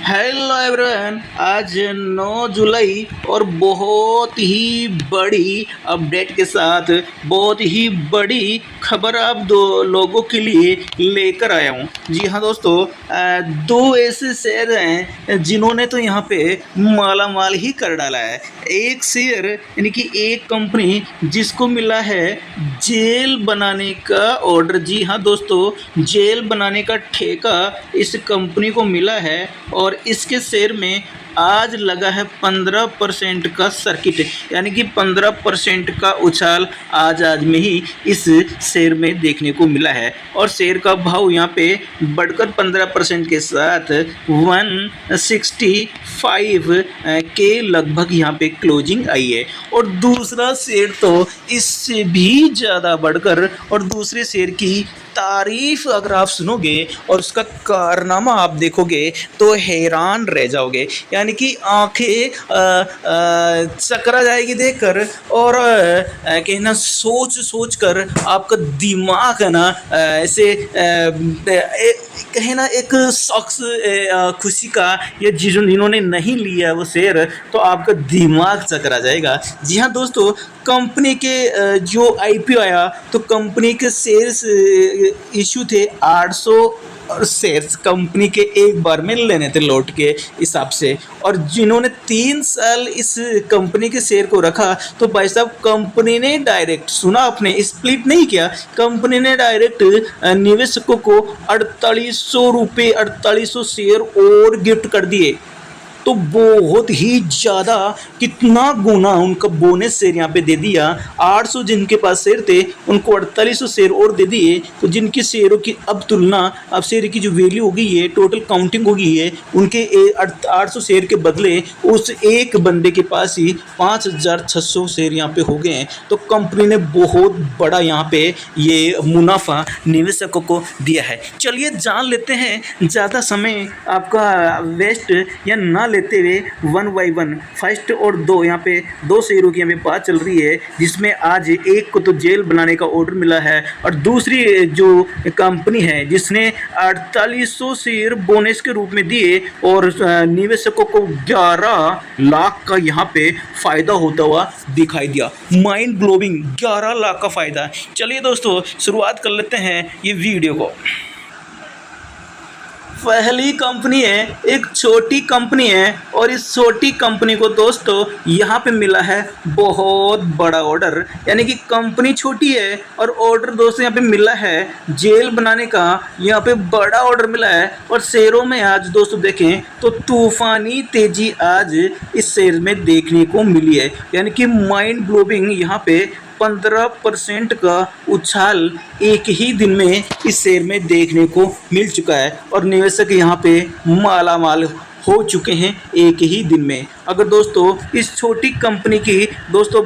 Hello everyone, आज 9 जुलाई और बहुत ही बड़ी अपडेट के साथ बहुत ही बड़ी खबर आप दो लोगों के लिए लेकर आया हूँ। जी हाँ दोस्तों, दो ऐसे शेयर हैं जिन्होंने तो यहाँ पे माला माल ही कर डाला है। एक शेयर यानी कि एक कंपनी जिसको मिला है जेल बनाने का ऑर्डर। जी हाँ दोस्तों, जेल बनाने का ठेका इस कंपनी को मिला है और इसके शेयर में आज लगा है 15% का सर्किट, यानी कि 15% का उछाल आज में ही इस शेयर में देखने को मिला है। और शेयर का भाव यहाँ पे बढ़कर 15% के साथ 165 के लगभग यहाँ पे क्लोजिंग आई है। और दूसरा शेयर तो इससे भी ज़्यादा बढ़कर, और दूसरे शेयर की तारीफ अगर आप सुनोगे और उसका कारनामा आप देखोगे तो हैरान रह जाओगे, यानी कि आंखें चकरा जाएगी देखकर। और कहना सोच कर आपका दिमाग है ना ऐसे कहना एक शख्स खुशी का, ये जिन्होंने नहीं लिया वो शेयर, तो आपका दिमाग चकरा जाएगा। जी हाँ दोस्तों, कंपनी के जो आईपीओ आया तो कंपनी के शेयर्स इशू थे 800 शेयर्स कंपनी के एक बार में लेने थे लौट के हिसाब से। और जिन्होंने 3 साल इस कंपनी के शेयर को रखा तो भाई साहब कंपनी ने डायरेक्ट, सुना आपने, स्प्लिट नहीं किया, कंपनी ने डायरेक्ट निवेशकों को 4800 रुपये 4800 शेयर और गिफ्ट कर दिए। तो बहुत ही ज़्यादा, कितना गुना उनका बोनस शेयर यहाँ पे दे दिया। 800 जिनके पास शेयर थे उनको 4800 शेयर और दे दिए। तो जिनके शेयरों की अब तुलना, अब शेयर की जो वैल्यू हो गई है, टोटल काउंटिंग हो गई है, उनके 800 शेयर के बदले उस एक बंदे के पास ही 5600 शेयर यहाँ पे हो गए हैं। तो कंपनी ने बहुत बड़ा यहाँ पे ये मुनाफा निवेशकों को दिया है। चलिए जान लेते हैं, ज़्यादा समय आपका वेस्ट या ना लेते हुए 1 बाय 1 फर्स्ट और 2 यहाँ पे 2 शेयरों की यहाँ पे बात चल रही है, जिसमें आज एक को तो जेल बनाने का ऑर्डर मिला है और दूसरी जो कंपनी है जिसने 4800 शेयर बोनस के रूप में दिए और निवेशकों को 11 लाख का यहाँ पे फायदा होता हुआ दिखाई दिया। माइंड ब्लोइंग 11 लाख का फायदा। चलिए दोस्तों शुरुआत कर लेते हैं ये वीडियो को। पहली कंपनी है, एक छोटी कंपनी है और इस छोटी कंपनी को दोस्तों यहाँ पे मिला है बहुत बड़ा ऑर्डर, यानी कि कंपनी छोटी है और ऑर्डर दोस्तों यहाँ पे मिला है जेल बनाने का, यहाँ पे बड़ा ऑर्डर मिला है। और शेयरों में आज दोस्तों देखें तो तूफानी तेजी आज इस शेयर में देखने को मिली है, यानी कि माइंड ब्लोइंग यहाँ पे 15% का उछाल एक ही दिन में इस शेयर में देखने को मिल चुका है और निवेशक यहाँ पे माला माल हो चुके हैं एक ही दिन में। अगर दोस्तों इस छोटी कंपनी की दोस्तों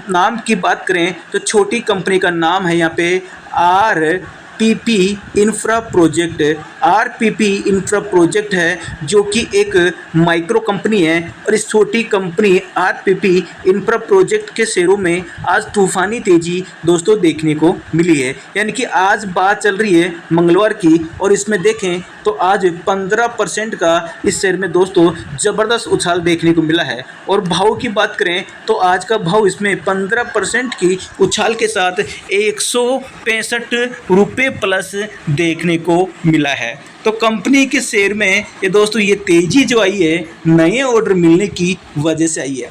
नाम की बात करें तो छोटी कंपनी का नाम है यहाँ पे RPP infra project. RPP infra project है जो कि एक माइक्रो कंपनी है और इस छोटी कंपनी आरपीपी इंफ्रा प्रोजेक्ट के शेयरों में आज तूफानी तेजी दोस्तों देखने को मिली है, यानी कि आज बात चल रही है मंगलवार की और इसमें देखें तो आज 15% का इस शेयर में दोस्तों ज़बरदस्त उछाल देखने को मिला है। और भाव की बात करें तो आज का भाव इसमें 15% की उछाल के साथ 165 रुपये प्लस देखने को मिला है। तो कंपनी के शेयर में ये दोस्तों ये तेज़ी जो आई है नए ऑर्डर मिलने की वजह से आई है।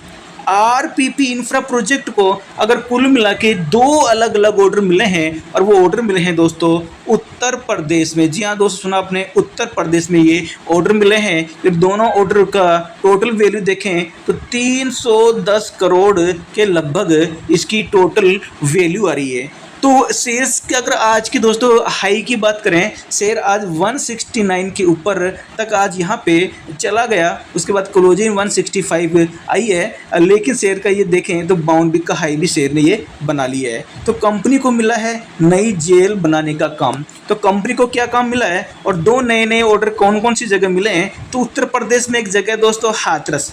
आरपीपी इंफ्रा प्रोजेक्ट को अगर कुल मिला के 2 अलग अलग ऑर्डर मिले हैं और वो ऑर्डर मिले हैं दोस्तों उत्तर प्रदेश में। जी हाँ दोस्तों, सुना आपने, उत्तर प्रदेश में ये ऑर्डर मिले हैं। जब दोनों ऑर्डर का टोटल वैल्यू देखें तो 310 करोड़ के लगभग इसकी टोटल वैल्यू आ रही है। तो शेयर्स के अगर आज की दोस्तों हाई की बात करें, शेयर आज 169 के ऊपर तक आज यहाँ पे चला गया, उसके बाद क्लोजिंग 165 आई है, लेकिन शेयर का ये देखें तो बाउंड्री का हाई भी शेयर ने ये बना लिया है। तो कंपनी को मिला है नई जेल बनाने का काम। तो कंपनी को क्या काम मिला है और 2 नए ऑर्डर कौन कौन सी जगह मिले हैं, तो उत्तर प्रदेश में एक जगह दोस्तों हाथरस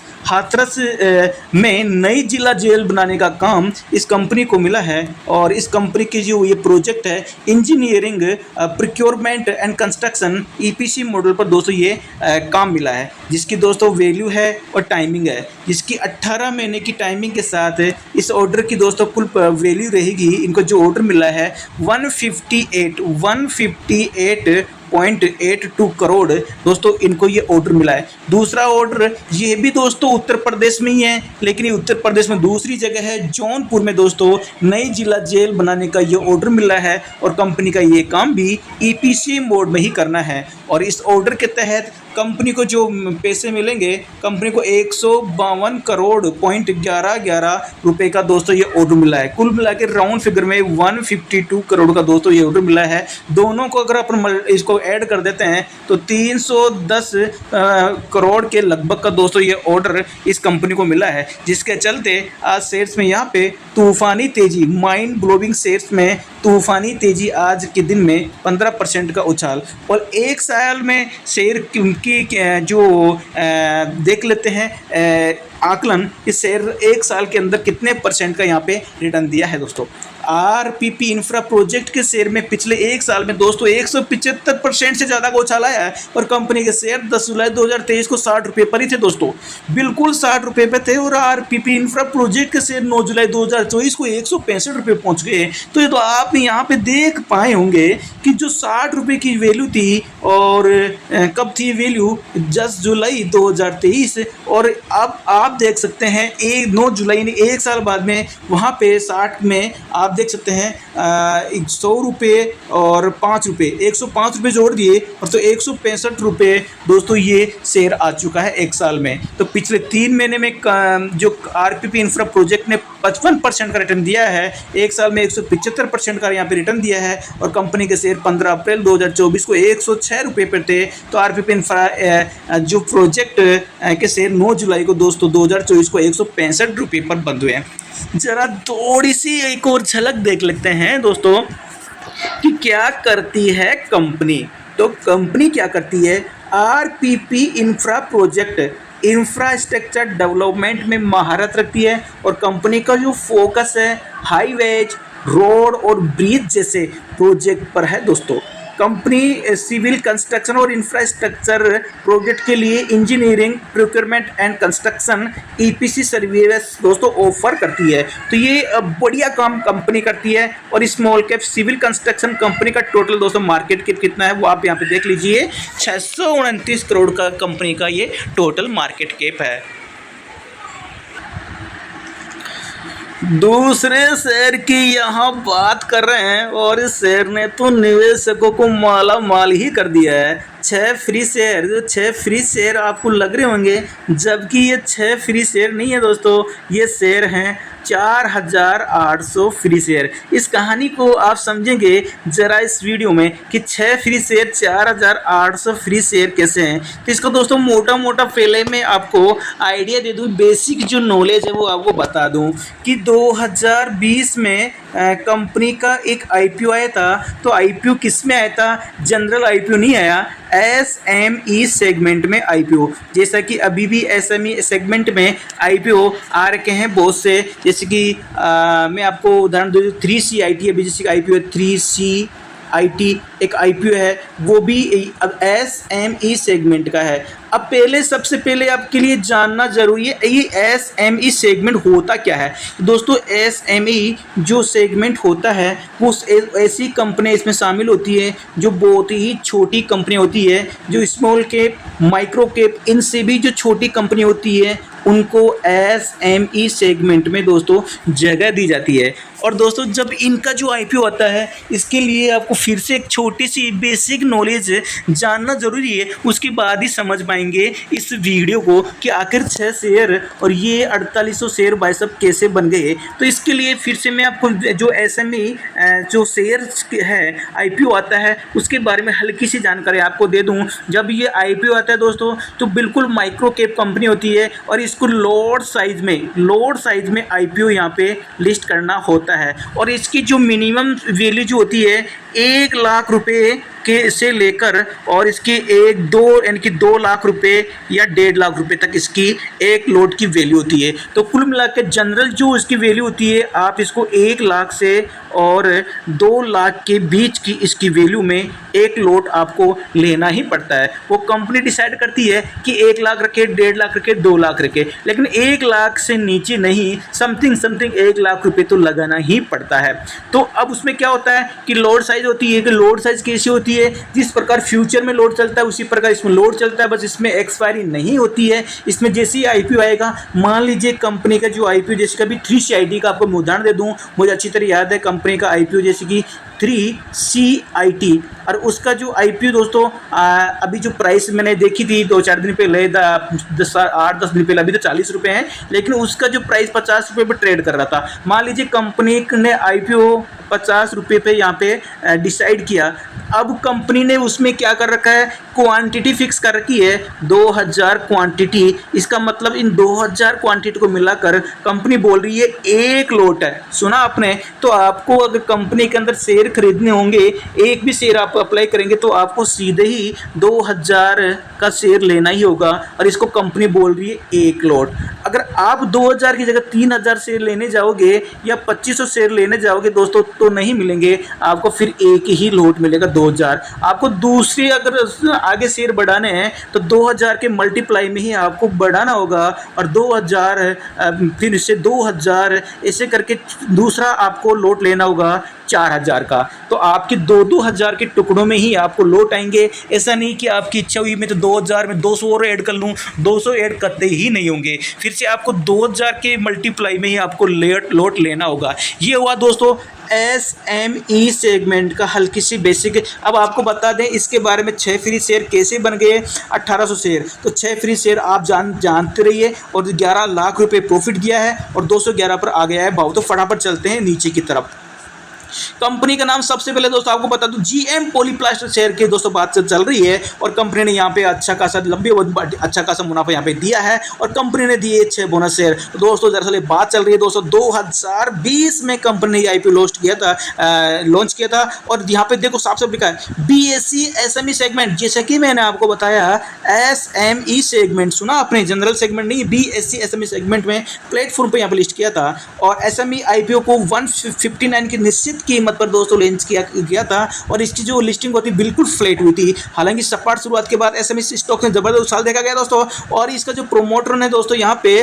में नई जिला जेल बनाने का काम इस कंपनी को मिला है। और इस कंपनी की की जो ये प्रोजेक्ट है engineering procurement and construction EPC model पर दोस्तों ये काम मिला है, जिसकी दोस्तों वैल्यू है और टाइमिंग है, जिसकी 18 महीने की टाइमिंग के साथ इस ऑर्डर की दोस्तों कुल वैल्यू रहेगी। इनको जो ऑर्डर मिला है 158.82 करोड़ दोस्तों इनको ये ऑर्डर मिला है। दूसरा ऑर्डर ये भी दोस्तों उत्तर प्रदेश में ही है, लेकिन ये उत्तर प्रदेश में दूसरी जगह है, जौनपुर में दोस्तों नई जिला जेल बनाने का ये ऑर्डर मिला है और कंपनी का ये काम भी ईपीसी मोड में ही करना है। और इस ऑर्डर के तहत कंपनी को जो पैसे मिलेंगे, कंपनी को 152 करोड़ पॉइंट 11 रुपए का दोस्तों ये ऑर्डर मिला है। कुल मिला के राउंड फिगर में 152 करोड़ का दोस्तों ये ऑर्डर मिला है। दोनों को अगर अपन इसको ऐड कर देते हैं तो 310 करोड़ के लगभग का दोस्तों ये ऑर्डर इस कंपनी को मिला है, जिसके चलते आज शेयर्स में यहाँ पे तूफानी तेजी, माइंड ब्लोइंग शेयर्स में तूफानी तेजी आज के दिन में 15% का उछाल। और एक साल में शेयर की जो देख लेते हैं आकलन, इस शेयर एक साल के अंदर कितने परसेंट का यहाँ पे रिटर्न दिया है दोस्तों। आरपीपी इंफ्रा प्रोजेक्ट के शेयर में पिछले एक साल में दोस्तों 175% से ज़्यादा का उछाल आया है और कंपनी के शेयर 10 जुलाई 2023 को 60 रुपये पर ही थे दोस्तों, बिल्कुल 60 रुपये पे थे। और आरपीपी इंफ्रा प्रोजेक्ट के शेयर 9 जुलाई 2024 को 165 रुपये पहुँच गए। तो ये तो आप यहाँ पे देख पाए होंगे कि जो 60 रुपये की वैल्यू थी और कब थी वैल्यू 10 जुलाई 2023, और अब आप देख सकते हैं 9 जुलाई ने एक साल बाद में वहाँ पे 60 में आप देख सकते हैं 100 रुपये और 5 रुपये, 105 रुपये जोड़ दिए और तो 165 रुपये दोस्तों ये शेयर आ चुका है एक साल में। तो पिछले 3 महीने में जो आरपीपी इंफ्रा प्रोजेक्ट ने 55% का रिटर्न दिया है, एक साल में 175% का यहाँ पे रिटर्न दिया है। और कंपनी के शेयर 15 अप्रैल 2024 को 106 रुपये पर थे। तो आरपीपी इंफ्रा जो प्रोजेक्ट के शेयर 9 जुलाई को दोस्तों 2024 को 165 रुपये पर बंद हुए हैं। जरा थोड़ी सी एक और झलक देख लेते हैं दोस्तों कि क्या करती है कंपनी। तो कंपनी क्या करती है, RPP infra project infrastructure development में महारत रखती है और कंपनी का जो फोकस है हाईवेज, रोड और ब्रिज जैसे प्रोजेक्ट पर है दोस्तों। कंपनी सिविल कंस्ट्रक्शन और इंफ्रास्ट्रक्चर प्रोजेक्ट के लिए engineering procurement and construction EPC service दोस्तों ऑफर करती है। तो ये बढ़िया काम कंपनी करती है। और small cap civil construction company का टोटल दोस्तों मार्केट कैप कितना है वो आप यहाँ पे देख लीजिए, 629 करोड़ का कंपनी का ये टोटल मार्केट कैप है। दूसरे शेयर की यहाँ बात कर रहे हैं और इस शेयर ने तो निवेशकों को माला माल ही कर दिया है। 6 फ्री शेयर, जो 6 फ्री शेयर आपको लग रहे होंगे, जबकि ये 6 फ्री शेयर नहीं है दोस्तों, ये शेयर हैं 4800 फ्री शेयर। इस कहानी को आप समझेंगे जरा इस वीडियो में कि 6 फ्री शेयर 4800 फ्री शेयर कैसे हैं। तो इसको दोस्तों मोटा मोटा पहले मैं आपको आइडिया दे दूं, बेसिक जो नॉलेज है वो आपको बता दूं कि 2020 में कंपनी का एक आईपीओ आया था। तो आईपीओ किस में आया था, जनरल आईपीओ नहीं आया, एसएमई सेगमेंट में आईपीओ। जैसा कि अभी भी एसएमई सेगमेंट में आईपीओ आ रखे हैं बहुत से, जैसे कि मैं आपको उदाहरण दूँ, 3CIT है, जैसे आईपीओ 3CIT एक आईपीओ है, वो भी एसएमई सेगमेंट का है। अब सबसे पहले आपके लिए जानना जरूरी है ये एसएमई सेगमेंट होता क्या है दोस्तों। एसएमई जो सेगमेंट होता है वो ऐसी कंपनी इसमें शामिल होती है जो बहुत ही छोटी कंपनी होती है, जो स्मॉल कैप, माइक्रो कैप, इनसे भी जो छोटी कंपनी होती है उनको एसएमई सेगमेंट में दोस्तों जगह दी जाती है। और दोस्तों जब इनका जो आईपीओ आता है, इसके लिए आपको फिर से एक छोटी सी बेसिक नॉलेज जानना जरूरी है, उसके बाद ही समझ पाएंगे इस वीडियो को कि आखिर 6 शेयर और ये 4800 शेयर भाई साहब कैसे बन गए। तो इसके लिए फिर से मैं आपको जो एसएमई जो शेयर है आईपीओ आता है उसके बारे में हल्की सी जानकारी आपको दे दूं। जब ये आईपीओ आता है दोस्तों तो बिल्कुल माइक्रो कैप कंपनी होती है और इसको लोड साइज में आईपीओ यहाँ पे लिस्ट करना होता है। और इसकी जो मिनिमम वैल्यू जो होती है 1 लाख रुपए के से लेकर और इसकी 1-2 यानी कि 2 लाख रुपए या 1.5 लाख रुपए तक इसकी एक लोट की वैल्यू होती है। तो कुल मिलाकर जनरल जो इसकी वैल्यू होती है, आप इसको 1 लाख से और 2 लाख के बीच की इसकी वैल्यू में एक लोट आपको लेना ही पड़ता है। वो कंपनी डिसाइड करती है कि 1 लाख रखे, 1.5 लाख रखे, 2 लाख रखे, लेकिन 1 लाख से नीचे नहीं, समथिंग 1 लाख रुपए तो लगाना ही पड़ता है। तो अब उसमें क्या होता है कि लोड साइज होती है, कि लोड साइज कैसी होती है, जिस प्रकार फ्यूचर में लोड चलता है उसी प्रकार इसमें लोड चलता है, बस इसमें एक्सपायरी नहीं होती है। इसमें जैसे ही आईपीओ आएगा, मान लीजिए कंपनी का जो आईपीओ, जैसे कि अभी 3CIT का आपको मैं उदाहरण दे दूं, मुझे अच्छी तरह याद है कंपनी का आईपीओ जैसे कि 3CIT, और उसका जो आईपीओ दोस्तों अभी जो प्राइस मैंने देखी थी 2-4 दिन पहले, 8-10 दिन पहले, अभी तो 40 रुपये है, लेकिन उसका जो प्राइस 50 रुपये पर ट्रेड कर रहा था। मान लीजिए कंपनी ने आईपीओ 50 रुपये पे यहाँ पे डिसाइड किया। अब कंपनी ने उसमें क्या कर रखा है, क्वांटिटी फिक्स कर रखी है 2000 क्वांटिटी। इसका मतलब इन 2000 क्वांटिटी को मिलाकर कंपनी बोल रही है एक लोट है। सुना आपने? तो आपको अगर कंपनी के अंदर शेयर खरीदने होंगे, एक भी शेयर आप अप्लाई करेंगे तो आपको सीधे ही 2000 का शेयर लेना ही होगा, और इसको कंपनी बोल रही है एक लोट। अगर आप 2000 की जगह 3000 शेयर लेने जाओगे या 2500 शेयर लेने जाओगे दोस्तों, तो नहीं मिलेंगे आपको, फिर एक ही लोट मिलेगा 2000। आपको दूसरी अगर आगे शेयर बढ़ाने हैं तो 2000 के मल्टीप्लाई में ही आपको बढ़ाना होगा, और 2000 फिर इससे 2000 ऐसे करके दूसरा आपको लोट लेना होगा 4000 का। तो आपके 2-2 हज़ार के टुकड़ों में ही आपको लोट आएंगे। ऐसा नहीं कि आपकी इच्छा हुई मैं तो 2000 में 200 और ऐड कर लूँ, 200 ऐड करते ही नहीं होंगे, फिर से आपको 2000 के मल्टीप्लाई में ही आपको लोट लेना होगा। ये हुआ दोस्तों SME सेगमेंट का हल्की सी बेसिक। अब आपको बता दें इसके बारे में 6 फ्री शेयर कैसे बन गए 1800 शेयर। तो 6 फ्री शेयर आप जानते रहिए, और 11 लाख रुपए प्रॉफिट दिया है और 211 पर आ गया है भाव। तो फटाफट चलते हैं नीचे की तरफ। कंपनी का नाम सबसे पहले दोस्तों आपको बता दूं, GM पॉलीप्लास्टर शेयर की दोस्तों बात चल रही है, और कंपनी ने यहाँ पे अच्छा खासा अच्छा खासा मुनाफा यहाँ पे दिया है, और कंपनी ने दिए 6 बोनस शेयर। तो दोस्तों दरअसल बात चल रही है दोस्तों 2020 में कंपनी ने आईपीओ लॉन्च किया था, और यहाँ पे देखो साफ साफ लिखा है BSE SME सेगमेंट। जैसे कि मैंने आपको बताया SME सेगमेंट, सुना आपने, जनरल सेगमेंट नहीं, BSE SME सेगमेंट में प्लेटफॉर्म पे यहाँ पे लिस्ट किया था, और SME आईपीओ को 159 की निश्चित कीमत पर दोस्तों लॉन्च किया था, और इसकी जो लिस्टिंग होती बिल्कुल फ्लैट हुई थी। हालांकि सपाट शुरुआत के बाद SME स्टॉक में जबरदस्त उछाल देखा गया दोस्तों, और इसका जो प्रोमोटर ने दोस्तों यहाँ पे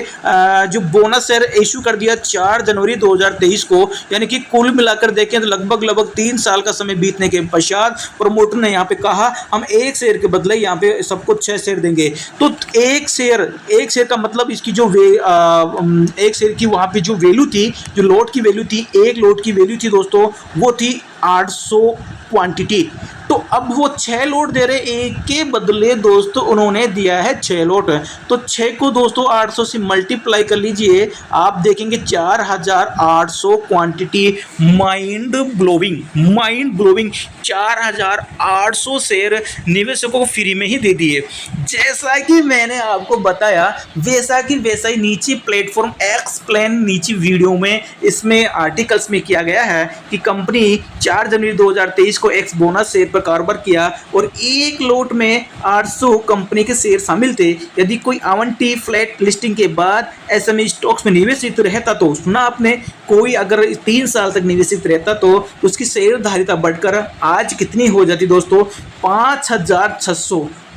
जो बोनस शेयर इशू कर दिया 4 जनवरी 2023 को, यानी कि कुल मिलाकर देखें तो लगभग 3 साल का समय बीतने के पश्चात प्रोमोटर ने यहाँ पे कहा हम 1 शेयर के बदले यहाँ पे सबको 6 शेयर देंगे। तो एक शेयर का मतलब इसकी जो 1 शेयर की वहाँ पे जो वैल्यू थी, जो लोट की वैल्यू थी, 1 लोट की वैल्यू थी दोस्तों, वो थी 800 क्वांटिटी। तो अब वो 6 लोट दे रहे, एक के बदले दोस्तों उन्होंने दिया है 6 लोट। तो 6 को दोस्तों 800 से मल्टीप्लाई कर लीजिए, आप देखेंगे 4800 क्वांटिटी। माइंड ब्लोविंग 4800 शेयर निवेशकों को फ्री में ही दे दिए। जैसा कि मैंने आपको बताया वैसा ही नीचे प्लेटफॉर्म एक्सप्लेन नीचे वीडियो में इसमें आर्टिकल्स में किया गया है कि कंपनी 4 जनवरी 2023 को एक्स बोनस शेयर पर कारोबार किया, और एक लोट में 800 कंपनी के शेयर शामिल थे। यदि कोई आवंटी फ्लैट लिस्टिंग के बाद SME स्टॉक्स में निवेशित रहता, तो सुना आपने, कोई अगर 3 साल तक निवेशित रहता तो उसकी शेयर धारिता बढ़कर आज कितनी हो जाती दोस्तों,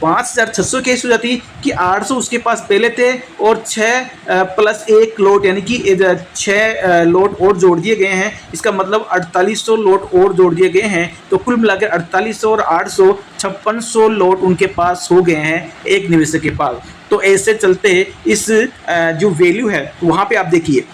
5600 कैसे हो जाती कि 800 उसके पास पहले थे, और 6 प्लस 1 लोट यानी कि 6 लोट और जोड़ दिए गए हैं। इसका मतलब 4800 लोट और जोड़ दिए गए हैं। तो कुल मिलाकर 4800 और 800 5600 लोट उनके पास हो गए हैं एक निवेशक के पास। तो ऐसे चलते इस जो वैल्यू है वहाँ पे आप देखिए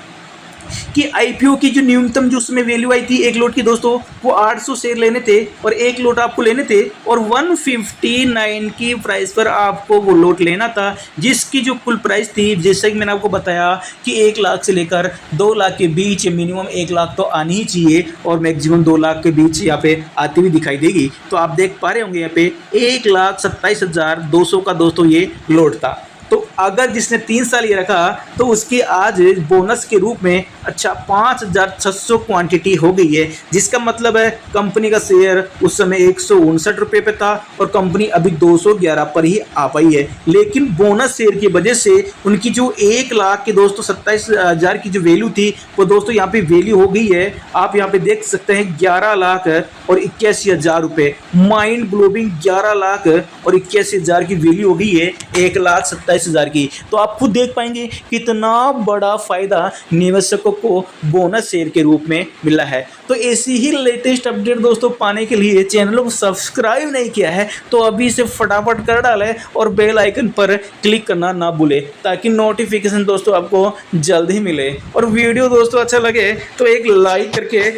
कि आईपीओ की जो न्यूनतम जो उसमें वैल्यू आई थी 1 लोट की दोस्तों, वो 800 शेयर लेने थे, और 1 लोट आपको लेने थे, और 159 की प्राइस पर आपको वो लोट लेना था, जिसकी जो कुल प्राइस थी जैसे कि मैंने आपको बताया कि 1 लाख से लेकर 2 लाख के बीच, मिनिमम 1 लाख तो आनी ही चाहिए, और मैक्सिमम 2 लाख के बीच यहाँ पे आती हुई दिखाई देगी। तो आप देख पा रहे होंगे यहाँ पे 1,27,200 का दोस्तों ये लोट था। तो अगर जिसने 3 साल ये रखा तो उसकी आज बोनस के रूप में अच्छा 5,600 क्वांटिटी हो गई है, जिसका मतलब है कंपनी का शेयर उस समय 159 रुपये पे था और कंपनी अभी 211 पर ही आ पाई है। लेकिन बोनस शेयर की वजह से उनकी जो 1 लाख के दोस्तों 27,000 की जो वैल्यू थी वो दोस्तों यहाँ पे वैल्यू हो गई है, आप यहाँ पे देख सकते हैं 11 लाख और 81,000 रुपये। माइंड ब्लोइंग 11 लाख और 81,000 की वैल्यू हो गई है 1,27,000 की। तो आप खुद देख पाएंगे कितना बड़ा फायदा निवेशकों को बोनस शेयर के रूप में मिला है। तो ऐसी ही लेटेस्ट अपडेट दोस्तों पाने के लिए चैनल को सब्सक्राइब नहीं किया है तो अभी से फटाफट कर डालें और बेल आइकन पर क्लिक करना ना भूलें, ताकि नोटिफिकेशन दोस्तों आपको जल्द ही मिले। और वीडियो दोस्तों अच्छा लगे तो एक लाइक करके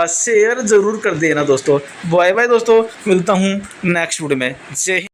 शेयर ज़रूर कर देना दोस्तों। बाय बाय दोस्तों, मिलता हूँ नेक्स्ट वीडियो में। जय हिंद।